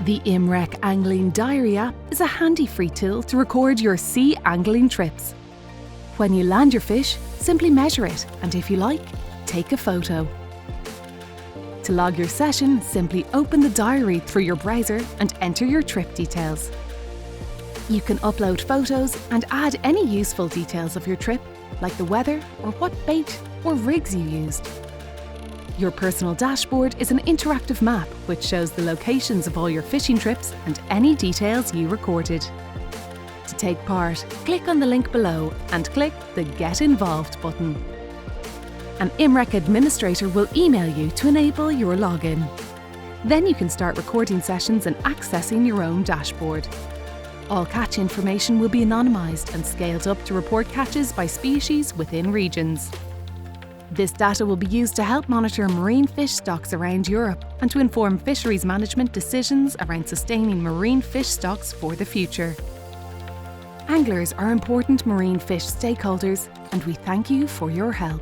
The IMREC Angling Diary app is a handy free tool to record your sea angling trips. When you land your fish, simply measure it and, if you like, take a photo. To log your session, simply open the diary through your browser and enter your trip details. You can upload photos and add any useful details of your trip, like the weather or what bait or rigs you used. Your personal dashboard is an interactive map which shows the locations of all your fishing trips and any details you recorded. To take part, click on the link below and click the Get Involved button. An IMREC administrator will email you to enable your login. Then you can start recording sessions and accessing your own dashboard. All catch information will be anonymised and scaled up to report catches by species within regions. This data will be used to help monitor marine fish stocks around Europe and to inform fisheries management decisions around sustaining marine fish stocks for the future. Anglers are important marine fish stakeholders, and we thank you for your help.